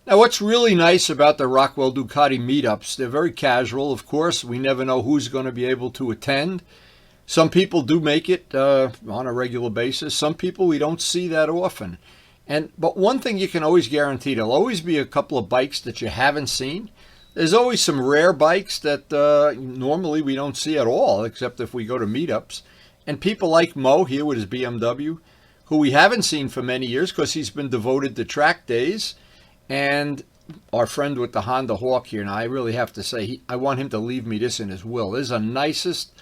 Now, what's really nice about the Rockwell Ducati meetups, they're very casual, of course. We never know who's going to be able to attend. Some people do make it on a regular basis. Some people we don't see that often. But one thing you can always guarantee, there'll always be a couple of bikes that you haven't seen. There's always some rare bikes that normally we don't see at all, except if we go to meetups. And people like Mo here with his BMW, who we haven't seen for many years because he's been devoted to track days. And our friend with the Honda Hawk here, and I really have to say, I want him to leave me this in his will. This is the nicest,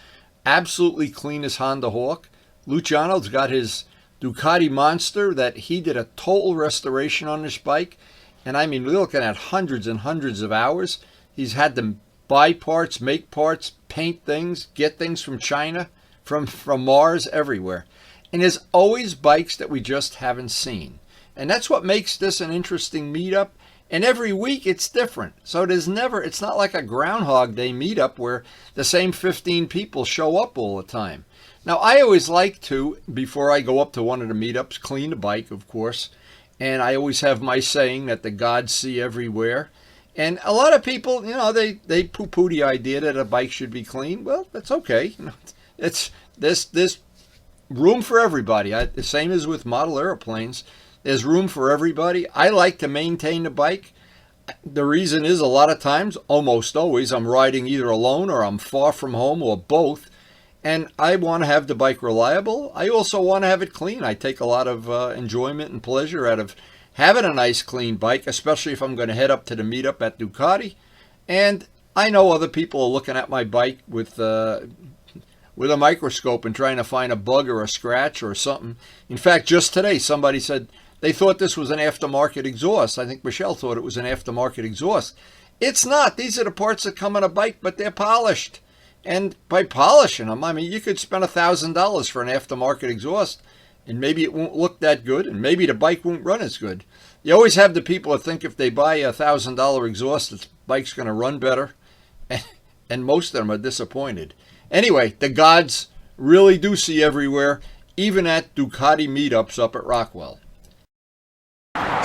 absolutely cleanest Honda Hawk. Luciano's got his Ducati Monster that he did a total restoration on this bike. And I mean, we're looking at hundreds and hundreds of hours. He's had them buy parts, make parts, paint things, get things from China, from Mars, everywhere. And there's always bikes that we just haven't seen. And that's what makes this an interesting meetup. And every week it's different. So it's not like a Groundhog Day meetup where the same 15 people show up all the time. Now, I always like to, before I go up to one of the meetups, clean the bike, of course. And I always have my saying that the gods see everywhere. And a lot of people, they poo-poo the idea that a bike should be clean. Well, that's okay. It's this room for everybody. The same as with model airplanes. There's room for everybody. I like to maintain the bike. The reason is a lot of times, almost always, I'm riding either alone or I'm far from home or both. And I want to have the bike reliable. I also want to have it clean. I take a lot of enjoyment and pleasure out of having a nice clean bike, especially if I'm going to head up to the meetup at Ducati. And I know other people are looking at my bike with a microscope and trying to find a bug or a scratch or something. In fact, just today, somebody said they thought this was an aftermarket exhaust. I think Michelle thought it was an aftermarket exhaust. It's not. These are the parts that come on a bike, but they're polished. And by polishing them, I mean, you could spend $1,000 for an aftermarket exhaust, and maybe it won't look that good, and maybe the bike won't run as good. You always have the people that think if they buy a $1,000 exhaust, the bike's going to run better, and most of them are disappointed. Anyway, the gods really do see everywhere, even at Ducati meetups up at Rockwell.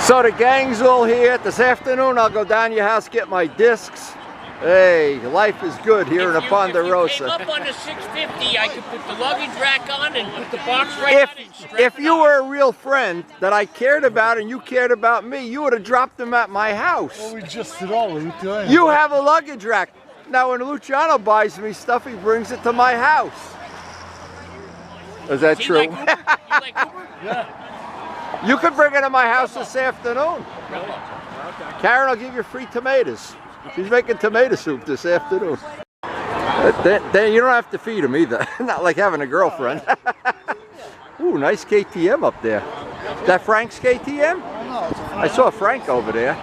So the gang's all here. This afternoon I'll go down to your house, get my discs. Hey, life is good here in the Ponderosa. If you came up on the 650, I could put the luggage rack on and put the box right on. If you were a real friend that I cared about and you cared about me, you would have dropped them at my house. Well, we just did all of it. You have a luggage rack. Now, when Luciano buys me stuff, he brings it to my house. Is that true? Like Uber? You like Uber? Yeah. You could bring it to my house this afternoon. Really? Karen, I'll give you free tomatoes. She's making tomato soup this afternoon. Then you don't have to feed him either. Not like having a girlfriend. Ooh, nice KTM up there. Is that Frank's KTM? I saw Frank over there.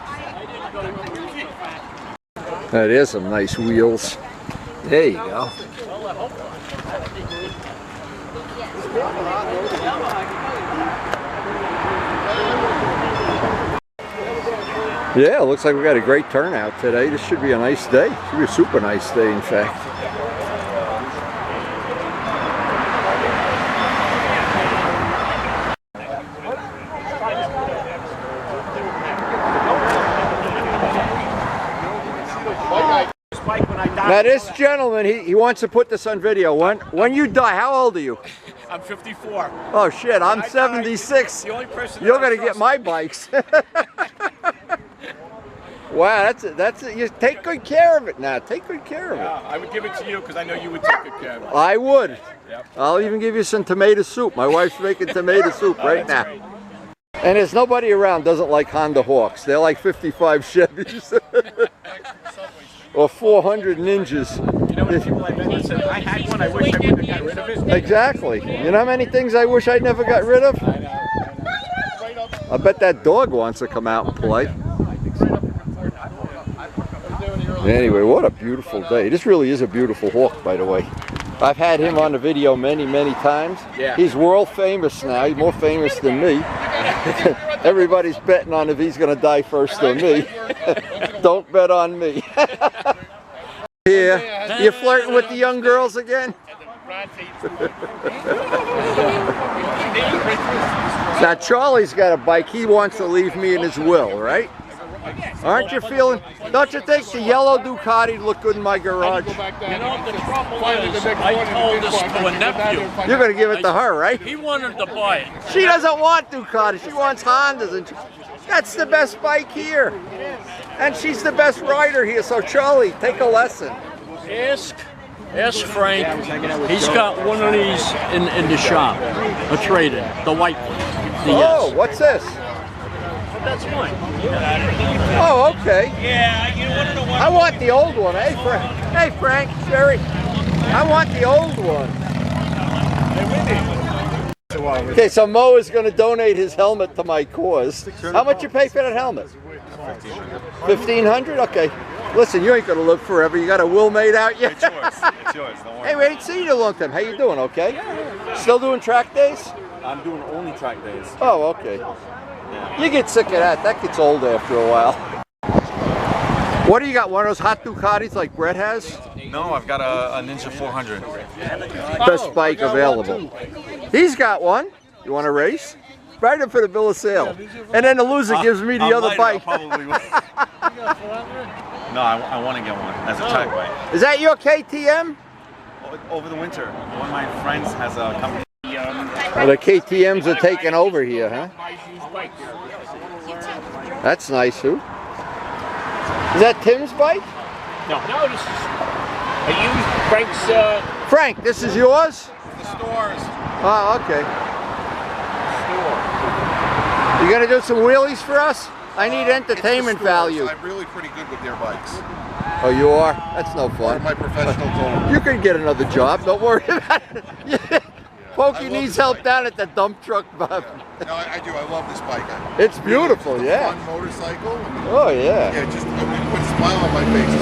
That is some nice wheels. There you go. Yeah, it looks like we got a great turnout today. This should be a nice day. Should be a super nice day, in fact. Now this gentleman, he wants to put this on video. When you die, how old are you? I'm 54. Oh shit, I'm 76. The only person You're gonna get my bikes. Wow, that's it. You take good care of it now. Take good care of it. I would give it to you because I know you would take good care of it. I would. Yep. I'll even give you some tomato soup. My wife's making tomato soup right now. Great. And there's nobody around doesn't like Honda Hawks. They're like 55 Chevys. Or 400 Ninjas. You know what people I met that said, I had one, I wish I would have got rid of it? Exactly. You know how many things I wish I never got rid of? I know. I bet that dog wants to come out and play. Anyway, what a beautiful day. This really is a beautiful Hawk, by the way. I've had him on the video many, many times. Yeah. He's world famous now. He's more famous than me. Everybody's betting on if he's going to die first or me. Don't bet on me. Here, you flirting with the young girls again? Now Charlie's got a bike. He wants to leave me in his will, right? Aren't you feeling? Don't you think the yellow Ducati look good in my garage? You know, the trouble is, I told this to a nephew. You're gonna give it to her, right? He wanted to buy it. She doesn't want Ducati. She wants Hondas, and that's the best bike here. And she's the best rider here. So Charlie, take a lesson. Ask Frank. He's got one of these in the shop, a trade-in, the white one. Oh, what's this? That's mine. Oh, okay. Yeah, you want to know what? I want the old one. Hey, Frank. Hey, Frank. Sherry. I want the old one. Okay, so Mo is going to donate his helmet to my cause. How much you pay for that helmet? $1,500. Okay. Listen, you ain't going to live forever. You got a will made out yet? It's yours. It's yours. Don't worry. Hey, we ain't seen you in a long time. How you doing? Okay. Still doing track days? I'm doing only track days. Oh, okay. You get sick of that. That gets old after a while. What do you got? One of those hot Ducatis like Brett has? No, I've got a Ninja 400. Best bike available. He's got one. You want to race? Write him for the bill of sale. And then the loser gives me the other bike. Probably will. No, I want to get one as a track bike. Is that your KTM? Over the winter, one of my friends has a company. Well, the KTMs are taking over here, huh? That's nice, too. Is that Tim's bike? No, this is. I use Frank's. Frank, this is yours? The stores. Oh, okay. You gonna do some wheelies for us? I need entertainment value. I'm really pretty good with their bikes. Oh, you are? That's no Part fun. of my professional goal. You can get another job. Don't worry about it. Pokey I love needs this help bike. down at the dump truck, Bob. No, I do. I love this bike. It's beautiful, It's a yeah. fun motorcycle. And, Oh, yeah. yeah, just it put a smile on my face.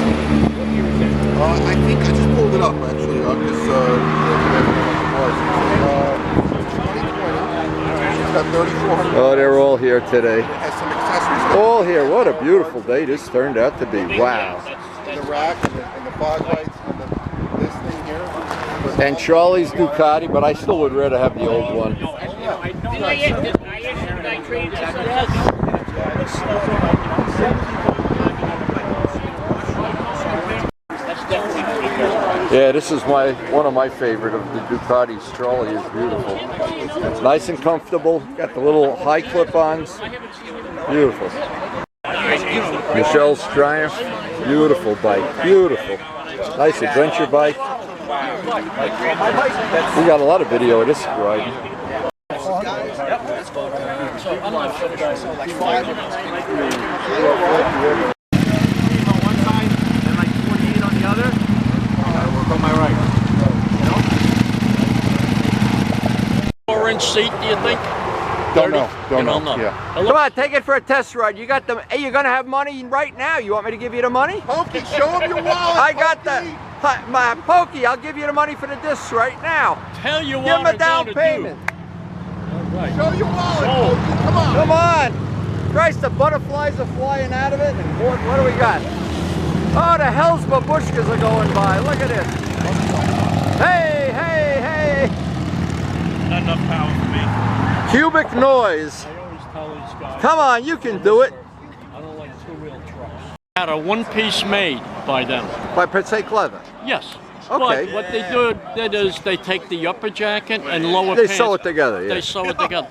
I think I just pulled it up actually. I'm just it's got 3,400. Oh, they're all here today. It has some accessories. All here. What a beautiful day this turned out to be. Wow. The rack and the fog lights and this thing here. And Charlie's Ducati, but I still would rather have the old one. Did I trade this? Yeah, this is one of my favorite of the Ducatis. Charlie is beautiful. It's nice and comfortable. Got the little high clip-ons. Beautiful. Michelle's Triumph. Beautiful bike. Beautiful. Nice adventure bike. We got a lot of video of this riding. On one side and like 48 on the other. Gotta work on my right. 4-inch seat, do you think? Don't know. You don't know. Yeah. Come on, take it for a test ride. You got the. Hey, you're gonna have money right now. You want me to give you the money? Pokey, show him your wallet. I got the. My Pokey, I'll give you the money for the discs right now. Tell you Give what him a I'm down gonna payment. Show your wallet, Pokey. Come on. Come on. Christ, the butterflies are flying out of it. And what do we got? Oh, the hell's babushkas are going by. Look at this. Hey, hey, hey. Not enough power for me. Cubic noise. I always tell these guys. Come on, you can do it. I don't like two-wheel trucks. Had a one-piece made by them. By per se clever. Yes. Okay. But what they did is they take the upper jacket and lower They pants. sew it together, yeah. They sew it together.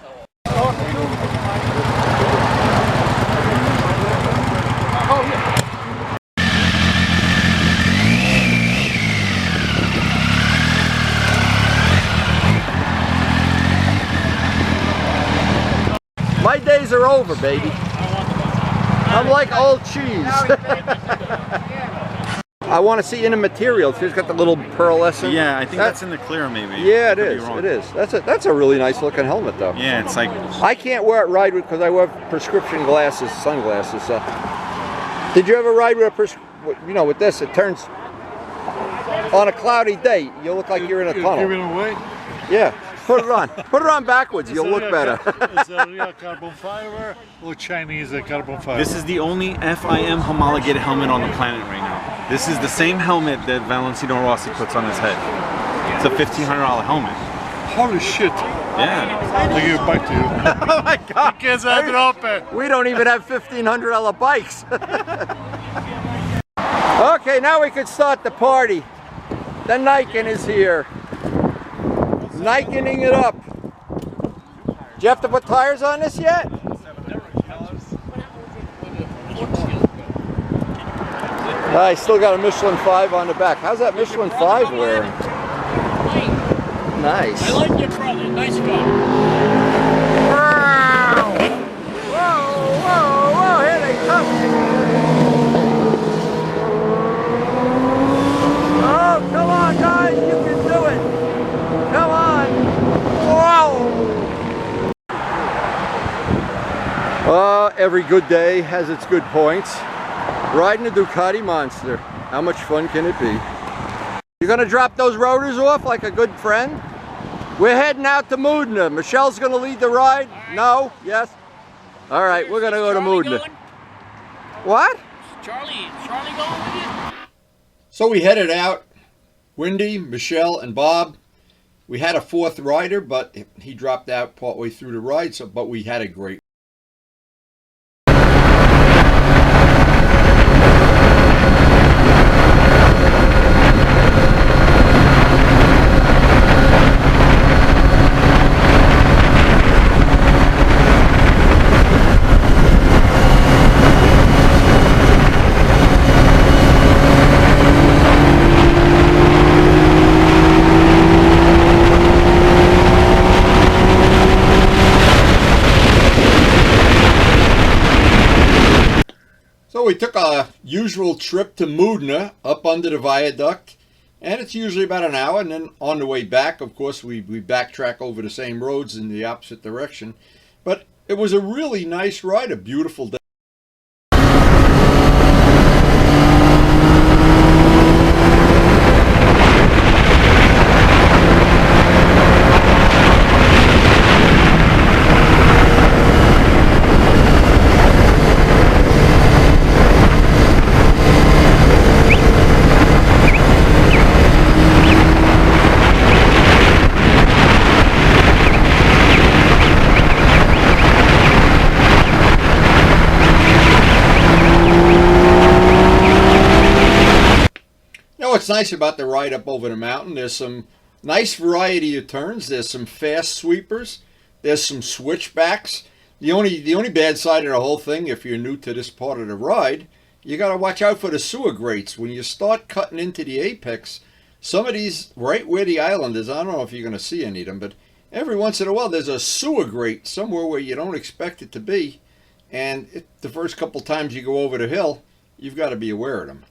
My days are over, baby. I'm like old cheese. I want to see in the material. She's got the little pearlescent. Yeah, I think that's in the clear maybe. Yeah, it Could be is. wrong. It is. That's a really nice looking helmet, though. Yeah, it's like I can't wear it ride with because I wear prescription glasses, sunglasses. Did you ever ride with with this? It turns on a cloudy day. You look like you're in a tunnel. Giving away? Yeah. Put it on. Put it on backwards. You'll look better. Is it real carbon fiber or Chinese carbon fiber? this is the only FIM homologated helmet on the planet right now. This is the same helmet that Valentino Rossi puts on his head. It's a $1,500 helmet. Holy shit. Yeah. I'll give a bike to you. Oh my God! Kids have it open. We don't even have $1,500 bikes. Okay, now we can start the party. The Niken is here. Nikening it up. Do you have to put tires on this yet? I still got a Michelin 5 on the back. How's that Michelin 5 wearing? Nice. I like your brother. Nice guy. Wow! Whoa, whoa, whoa, here they come! Oh, come on, guys, you can do it! Come on! Whoa! Every good day has its good points. Riding a Ducati Monster. How much fun can it be? You gonna drop those rotors off like a good friend? We're heading out to Moodna. Michelle's gonna lead the ride? Right. No? Yes? All right, we're gonna go to Moodna. Going? What? Charlie going with you? So we headed out. Wendy, Michelle, and Bob. We had a fourth rider, but he dropped out partway through the ride, but we had a great So we took a usual trip to Moodna up under the viaduct, and it's usually about an hour, and then on the way back, of course, we backtrack over the same roads in the opposite direction. But it was a really nice ride, a beautiful day. What's nice about the ride up over the mountain, there's some nice variety of turns. There's some fast sweepers. There's some switchbacks. The only bad side of the whole thing, if you're new to this part of the ride, you got to watch out for the sewer grates. When you start cutting into the apex, some of these, right where the island is, I don't know if you're going to see any of them, but every once in a while there's a sewer grate somewhere where you don't expect it to be. And the first couple times you go over the hill, you've got to be aware of them.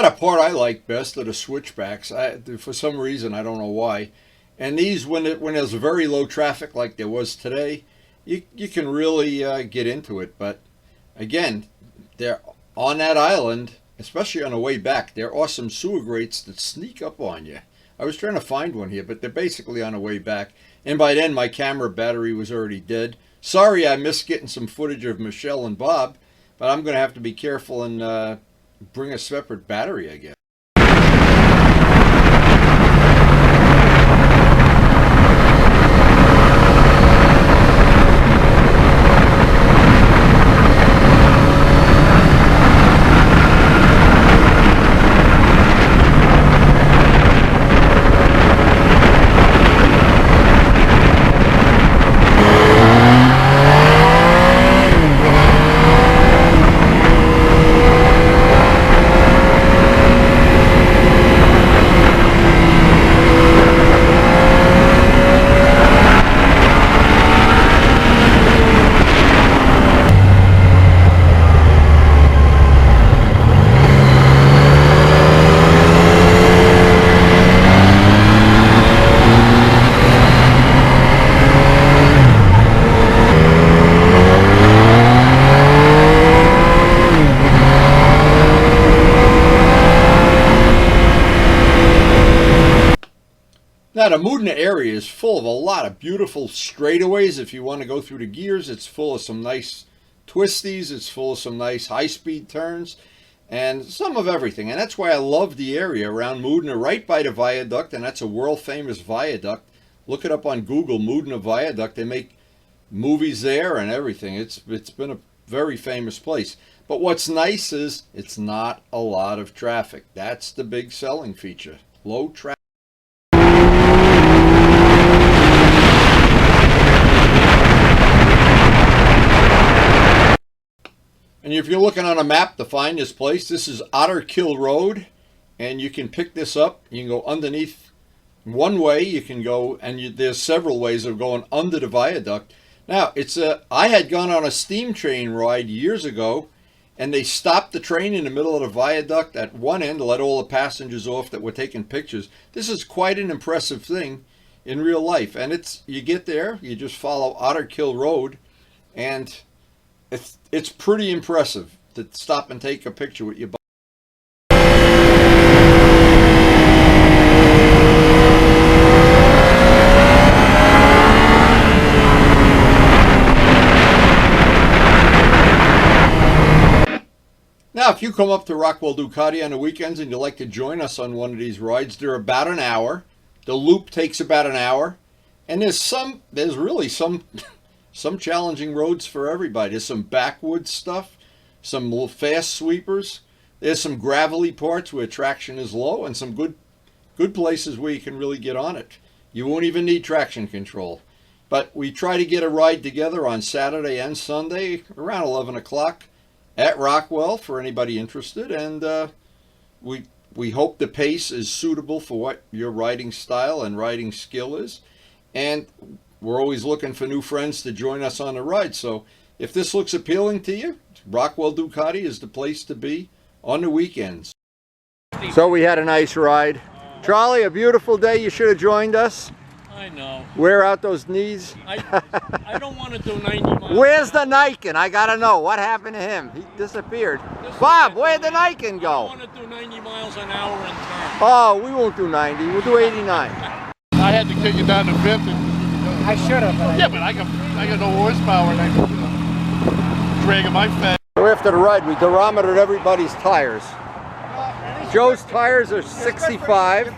The part I like best are the switchbacks. For some reason, I don't know why. And these, when there's very low traffic like there was today, you can really get into it. But again, they're on that island, especially on the way back. There are some sewer grates that sneak up on you. I was trying to find one here, but they're basically on the way back. And by then, my camera battery was already dead. Sorry, I missed getting some footage of Michelle and Bob, but I'm going to have to be careful and bring a separate battery, I guess. Now, the Moodna area is full of a lot of beautiful straightaways. If you want to go through the gears, it's full of some nice twisties. It's full of some nice high-speed turns and some of everything. And that's why I love the area around Moodna, right by the viaduct. And that's a world-famous viaduct. Look it up on Google, Moodna Viaduct. They make movies there and everything. It's been a very famous place. But what's nice is it's not a lot of traffic. That's the big selling feature. Low traffic. And if you're looking on a map to find this place, this is Otterkill Road. And you can pick this up. You can go underneath. One way you can go, and there's several ways of going under the viaduct. Now, I had gone on a steam train ride years ago, and they stopped the train in the middle of the viaduct at one end to let all the passengers off that were taking pictures. This is quite an impressive thing in real life. And you get there, you just follow Otterkill Road, and it's pretty impressive to stop and take a picture with your bike. Now, if you come up to Rockwell Ducati on the weekends and you'd like to join us on one of these rides, they're about an hour. The loop takes about an hour. And there's really some challenging roads for everybody. There's some backwoods stuff, some little fast sweepers. There's some gravelly parts where traction is low, and some good places where you can really get on it. You won't even need traction control. But we try to get a ride together on Saturday and Sunday around 11 o'clock. At Rockwell for anybody interested, and we hope the pace is suitable for what your riding style and riding skill is, and we're always looking for new friends to join us on the ride. So if this looks appealing to you, Rockwell Ducati is the place to be on the weekends. So we had a nice ride. Charlie, a beautiful day. You should have joined us. I know. Wear out those knees. I don't want to do 90 miles. Where's the Niken? I gotta know. What happened to him? He disappeared. Bob, where'd the Niken go? I want to do 90 miles an hour in turn. Oh, we won't do 90. We'll do 89. I had to kick it down to 50. I should have. Yeah, but I got no horsepower and I'm dragging my fat. So after the ride, we durometered everybody's tires. Joe's tires are 65.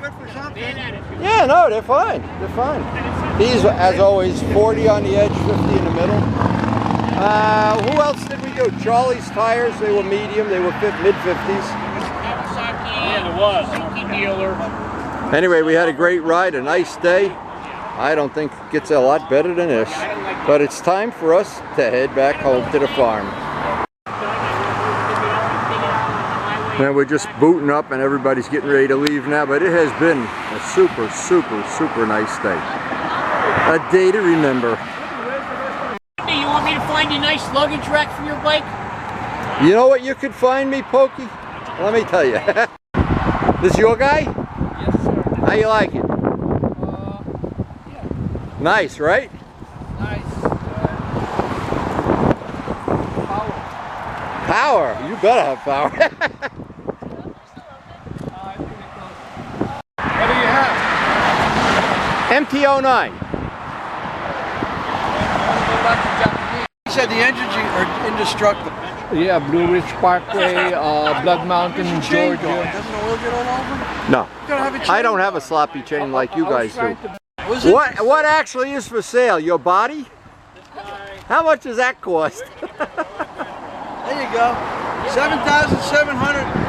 Yeah, no, they're fine. They're fine. These, as always, 40 on the edge, 50 in the middle. Who else did we do? Charlie's tires, they were medium. They were mid-50s. Yeah, it was. Dealer. Anyway, we had a great ride, a nice day. I don't think it gets a lot better than this. But it's time for us to head back home to the farm. And we're just booting up and everybody's getting ready to leave now, but it has been a super, super, super nice day. A day to remember. You want me to find a nice luggage rack for your bike? You know what you could find me, Pokey? Let me tell you. This your guy? Yes, sir. How you like it? Yeah. Nice, right? Nice. Power. You better have power. What do you have? MT-09. He said the engines are indestructible. Yeah, Blue Ridge Parkway, Blood Mountain, Georgia. Doesn't the oil get all over? No. You gotta have a chain. I don't have a sloppy chain like you guys do. Was it? What actually is for sale? Your body? How much does that cost? There you go. 7,700.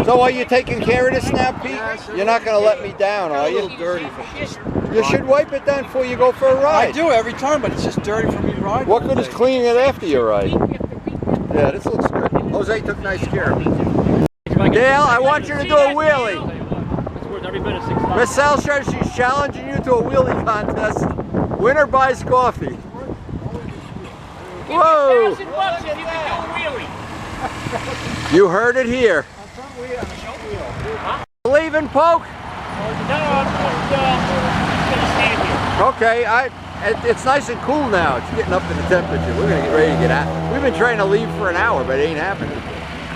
So are you taking care of this now, Pete? You're not going to let me down, are A you? little dirty for this. You should wipe it down before you go for a ride. I do every time, but it's just dirty for me to ride. What good is cleaning it after your ride? Yeah, this looks good. Jose took nice care of it. Dale, I want you to do a wheelie. Miss Sal says she's challenging you to a wheelie contest. Winner buys coffee. Whoa! You heard it here. Leave and Poke? Okay, it's nice and cool now. It's getting up to the temperature. We're gonna get ready to get out. We've been trying to leave for an hour, but it ain't happening.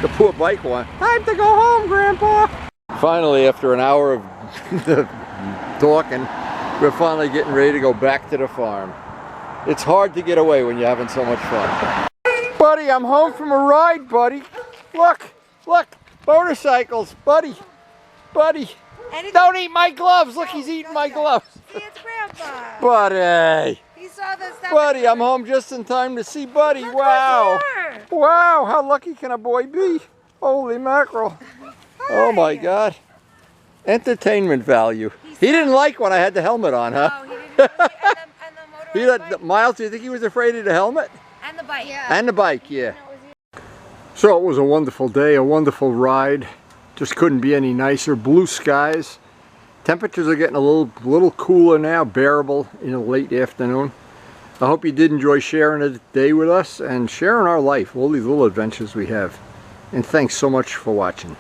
The poor bike one. Time to go home, Grandpa. Finally, after an hour of the talking. We're finally getting ready to go back to the farm. It's hard to get away when you're having so much fun. Buddy, I'm home from a ride, buddy. Look, look, motorcycles, buddy, buddy. Don't eat my gloves. Look, he's eating my gloves. See, it's Grandpa. Buddy. He saw the stuff. Buddy, I'm home just in time to see Buddy. Look Wow. who's here. Wow, how lucky can a boy be? Holy mackerel. Oh my God. Entertainment value. He didn't like when I had the helmet on, huh? Oh, he didn't. And the motorized bike? Miles, do you think he was afraid of the helmet? And the bike. Yeah. And the bike, yeah. So it was a wonderful day, a wonderful ride. Just couldn't be any nicer. Blue skies. Temperatures are getting a little cooler now, bearable in the late afternoon. I hope you did enjoy sharing the day with us and sharing our life, all these little adventures we have. And thanks so much for watching.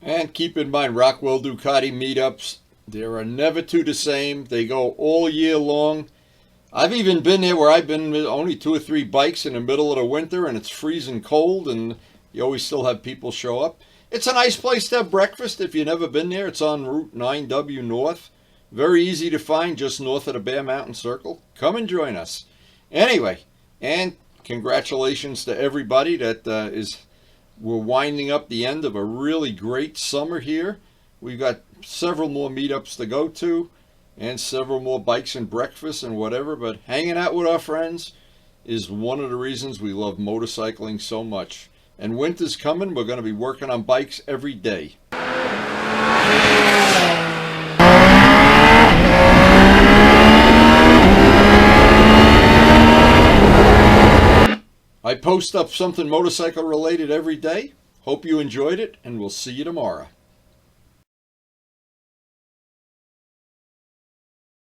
And keep in mind, Rockwell Ducati meetups, they are never two the same. They go all year long. I've even been there where I've been with only 2 or 3 bikes in the middle of the winter and it's freezing cold and you always still have people show up. It's a nice place to have breakfast if you've never been there. It's on Route 9W North. Very easy to find, just north of the Bear Mountain Circle. Come and join us. Anyway, and congratulations to everybody that we're winding up the end of a really great summer here. We've got several more meetups to go to and several more bikes and breakfast and whatever, but hanging out with our friends is one of the reasons we love motorcycling so much. And winter's coming, we're going to be working on bikes every day. I post up something motorcycle related every day. Hope you enjoyed it, and we'll see you tomorrow.